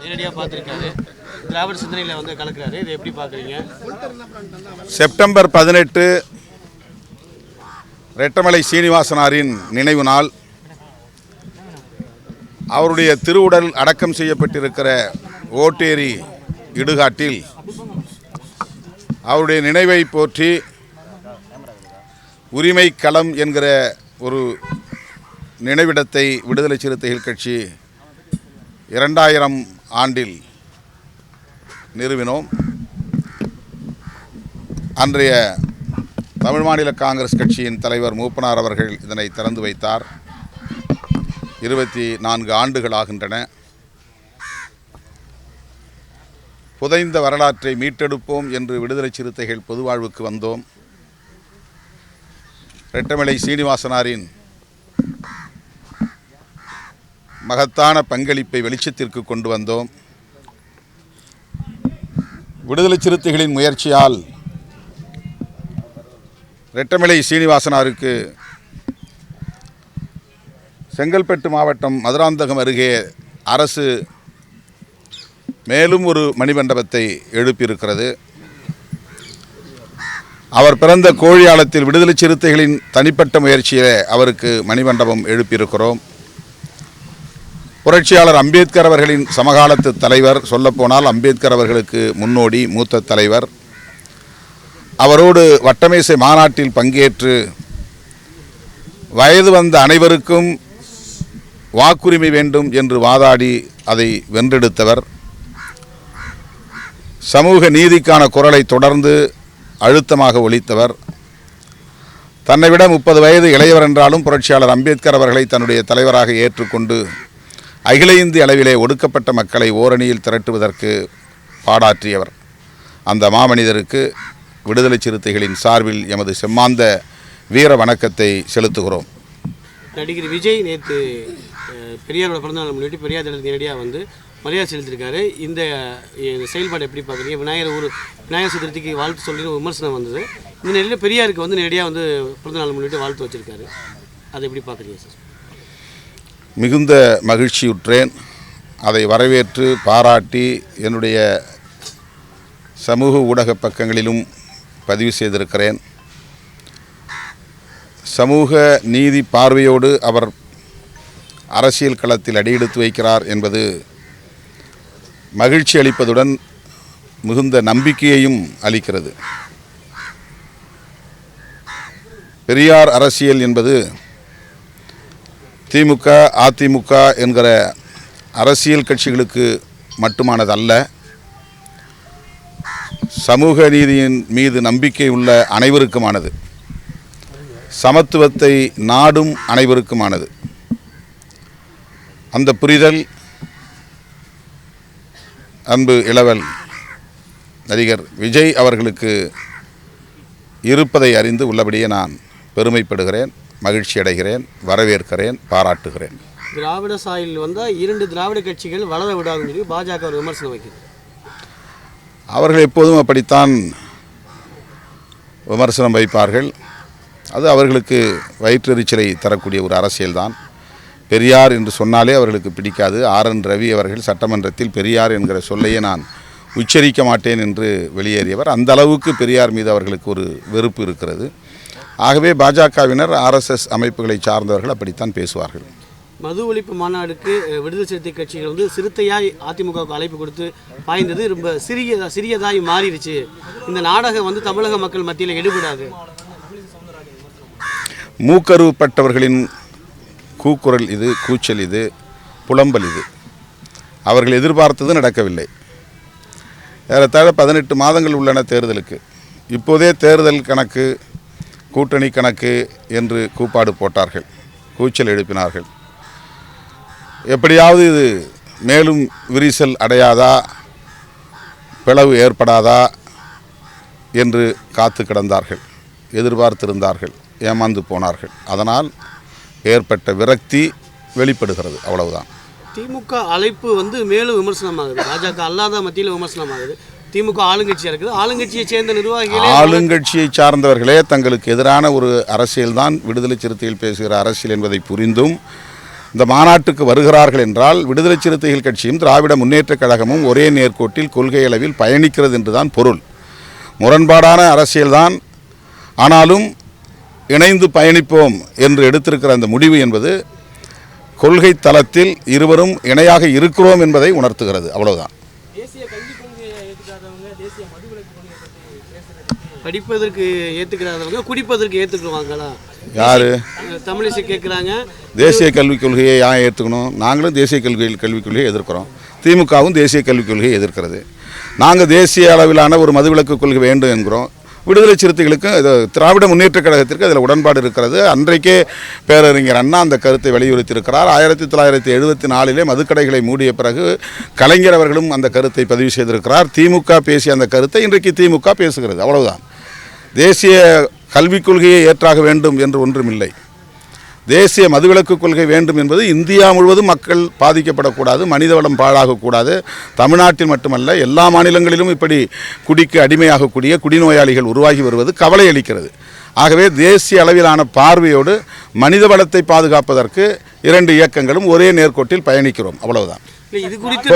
நேரடியாக பார்த்துருக்காரு. திராவிட சிந்தனையில் வந்து கலக்கிறாரு. இதை எப்படி பார்க்குறீங்க? செப்டம்பர் 18 ரெட்டமலை சீனிவாசனாரின் நினைவு நாள். அவருடைய திருவுடல் அடக்கம் செய்யப்பட்டிருக்கிற ஓட்டேரி இடுகாட்டில் அவருடைய நினைவை போற்றி உரிமை களம் என்கிற ஒரு நினைவிடத்தை விடுதலை சிறுத்தைகள் கட்சி 2000 ஆண்டில் நிறுவினோம். அன்றைய தமிழ் மாநில காங்கிரஸ் கட்சியின் தலைவர் மூப்பனார் அவர்கள் இதனை திறந்து வைத்தார். 24 ஆண்டுகள் ஆகின்றன. புதைந்த வரலாற்றை மீட்டெடுப்போம் என்று விடுதலை சிறுத்தைகள் பொதுவாழ்வுக்கு வந்தோம். ரெட்டமலை சீனிவாசனாரின் மகத்தான பங்களிப்பை வெளிச்சத்திற்கு கொண்டு வந்தோம். விடுதலை சிறுத்தைகளின் முயற்சியால் ரெட்டமலை சீனிவாசனாருக்கு செங்கல்பட்டு மாவட்டம் மதுராந்தகம் அருகே அரசு மேலும் ஒரு மணிமண்டபத்தை எழுப்பியிருக்கிறது. அவர் பிறந்த கோழியாளத்தில் விடுதலை சிறுத்தைகளின் தனிப்பட்ட முயற்சியிலே அவருக்கு மணிமண்டபம் எழுப்பியிருக்கிறோம். புரட்சியாளர் அம்பேத்கர் அவர்களின் சமகாலத்து தலைவர், சொல்லப்போனால் அம்பேத்கர் அவர்களுக்கு முன்னோடி மூத்த தலைவர். அவரோடு வட்டமேசை மாநாட்டில் பங்கேற்று வயது வந்த அனைவருக்கும் வாக்குரிமை வேண்டும் என்று வாதாடி அதை வென்றெடுத்தவர். சமூக நீதிக்கான குரலை தொடர்ந்து அழுத்தமாக ஒலித்தவர். தன்னை விட 30 வயது இளையவர் என்றாலும் புரட்சியாளர் அம்பேத்கர் அவர்களை தன்னுடைய தலைவராக ஏற்றுக்கொண்டு அகில இந்திய அளவிலே ஒடுக்கப்பட்ட மக்களை ஓரணியில் திரட்டுவதற்கு பாடாற்றியவர். அந்த மாமனிதருக்கு விடுதலை சிறுத்தைகளின் சார்பில் எமது செம்மாந்த வீர வணக்கத்தை செலுத்துகிறோம். நடிகர் விஜய் நேற்று பெரியாரோட பிறந்தநாள் முன்னிட்டு பெரியார் தினத்துக்கு நேரடியாக வந்து மரியாதை செலுத்தியிருக்காரு. இந்த செயல்பாடு எப்படி பார்க்குறீங்க? விநாயகர் சதுர்த்திக்கு வாழ்த்து சொல்லி விமர்சனம் வந்தது. இந்த நிலையில் பெரியாருக்கு வந்து நேரடியாக வந்து பிறந்தநாள் முன்னிட்டு வாழ்த்து வச்சுருக்காரு. அதை எப்படி பார்க்குறீங்க சார்? மிகுந்த மகிழ்ச்சியுற்றேன். அதை வரவேற்று பாராட்டி என்னுடைய சமூக ஊடக பக்கங்களிலும் பதிவு செய்திருக்கிறேன். சமூக நீதி பார்வையோடு அவர் அரசியல் களத்தில் அடியெடுத்து வைக்கிறார் என்பது மகிழ்ச்சி அளிப்பதுடன் மிகுந்த நம்பிக்கையையும் அளிக்கிறது. பெரியார் அரசியல் என்பது திமுக, அதிமுக என்கிற அரசியல் கட்சிகளுக்கு மட்டுமானதல்ல. சமூக நீதியின் மீது நம்பிக்கை உள்ள அனைவருக்குமானது. சமத்துவத்தை நாடும் அனைவருக்குமானது. அந்த புரிதல் அன்பு இளவல் நடிகர் விஜய் அவர்களுக்கு இருப்பதை அறிந்து உள்ளபடியே நான் பெருமைப்படுகிறேன், மகிழ்ச்சி அடைகிறேன், வரவேற்கிறேன், பாராட்டுகிறேன். திராவிட சாயலில் வந்தால் 2 திராவிட கட்சிகள் வளர விடாதுன்னு சொல்லி பாஜக ஒரு விமர்சனம் வைக்கிறது. அவர்கள் எப்போதும் அப்படித்தான் விமர்சனம் வைப்பார்கள். அது அவர்களுக்கு வயிற்றெரிச்சலை தரக்கூடிய ஒரு அரசியல்தான். பெரியார் என்று சொன்னாலே அவர்களுக்கு பிடிக்காது. RN ரவி அவர்கள் சட்டமன்றத்தில் பெரியார் என்கிற சொல்லையே நான் உச்சரிக்க மாட்டேன் என்று வெளியேறியவர். அந்த அளவுக்கு பெரியார் மீது அவர்களுக்கு ஒரு வெறுப்பு இருக்கிறது. ஆகவே பாஜகவினர் RSS அமைப்புகளை சார்ந்தவர்கள் அப்படித்தான் பேசுவார்கள். மது ஒழிப்பு மாநாடுக்கு விடுதலை சிறுத்தை கட்சிகள் வந்து சிறுத்தையாய் அதிமுகவுக்கு அழைப்பு கொடுத்து பாய்ந்தது ரொம்ப சிறியதாய் மாறிடுச்சு. இந்த நாடகம் வந்து தமிழக மக்கள் மத்தியில் எடுபடாது. மூக்கருவப்பட்டவர்களின் கூக்குரல் இது, கூச்சல் இது, புலம்பல் இது. அவர்கள் எதிர்பார்த்தது நடக்கவில்லை. ஏறத்தாழ 18 மாதங்கள் உள்ளன தேர்தலுக்கு. இப்போதே தேர்தல் கணக்கு, கூட்டணி கணக்கு என்று கூப்பாடு போட்டார்கள், கூச்சல் எழுப்பினார்கள். எப்படியாவது இது மேலும் விரிசல் அடையாதா, பிளவு ஏற்படாதா என்று காத்து கிடந்தார்கள், எதிர்பார்த்திருந்தார்கள், ஏமாந்து போனார்கள். அதனால் ஏற்பட்ட விரக்தி வெளிப்படுகிறது, அவ்வளவுதான். திமுக அழைப்பு வந்து மேலும் விமர்சனமாகுது. பாஜக அல்லாத மத்தியில் விமர்சனமாகுது. திமுக ஆளுங்கட்சியாக இருக்குது. ஆளுங்கட்சியை சேர்ந்த நிர்வாகிகளே, ஆளுங்கட்சியை சார்ந்தவர்களே தங்களுக்கு எதிரான ஒரு அரசியல் தான் விடுதலை சிறுத்தைகள் பேசுகிற அரசியல் என்பதை புரிந்தும் இந்த மாநாட்டுக்கு வருகிறார்கள் என்றால் விடுதலை சிறுத்தைகள் கட்சியும் திராவிட முன்னேற்றக் கழகமும் ஒரே நேர்கோட்டில் கொள்கை அளவில் பயணிக்கிறது என்றுதான் பொருள். முரண்பாடான அரசியல்தான், ஆனாலும் இணைந்து பயணிப்போம் என்று எடுத்திருக்கிற அந்த முடிவு என்பது கொள்கை தளத்தில் இருவரும் இணையாக இருக்கிறோம் என்பதை உணர்த்துகிறது. அவ்வளவுதான். படிப்பதற்கு ஏற்றுக்கிறாதவங்க குடிப்பதற்கு ஏற்றுக்குவாங்களா? யாரு? தமிழிசை கேட்குறாங்க. தேசிய கல்விக் கொள்கையை ஏன் ஏற்றுக்கணும்? நாங்களும் தேசிய கல்விக் கொள்கையை எதிர்க்கிறோம். திமுகவும் தேசிய கல்விக் கொள்கையை எதிர்க்கிறது. நாங்கள் தேசிய அளவிலான ஒரு மதுவிலக்கு கொள்கை வேண்டும் என்கிறோம். விடுதலை சிறுத்தைகளுக்கும் இது திராவிட முன்னேற்றக் கழகத்திற்கு அதில் உடன்பாடு இருக்கிறது. அன்றைக்கே பேரறிஞர் அண்ணா அந்த கருத்தை வலியுறுத்தியிருக்கிறார். 1974 மதுக்கடைகளை மூடிய பிறகு கலைஞர் அவர்களும் அந்த கருத்தை பதிவு செய்திருக்கிறார். திமுக பேசிய அந்த கருத்தை இன்றைக்கு திமுக பேசுகிறது. அவ்வளவுதான். தேசிய கல்விக் கொள்கையை ஏற்றாக வேண்டும் என்று ஒன்றுமில்லை. தேசிய மதுவிலக்கு கொள்கை வேண்டும் என்பது இந்தியா முழுவதும் மக்கள் பாதிக்கப்படக்கூடாது, மனிதவளம் பாழாகக்கூடாது. தமிழ்நாட்டில் மட்டுமல்ல, எல்லா மாநிலங்களிலும் இப்படி குடிக்கு அடிமையாகக்கூடிய குடிநோயாளிகள் உருவாகி வருவது கவலை அளிக்கிறது. ஆகவே தேசிய அளவிலான பார்வையோடு மனித வளத்தை பாதுகாப்பதற்கு இரண்டு இயக்கங்களும் ஒரே நேர்கோட்டில் பயணிக்கிறோம். அவ்வளவுதான். இது குறித்து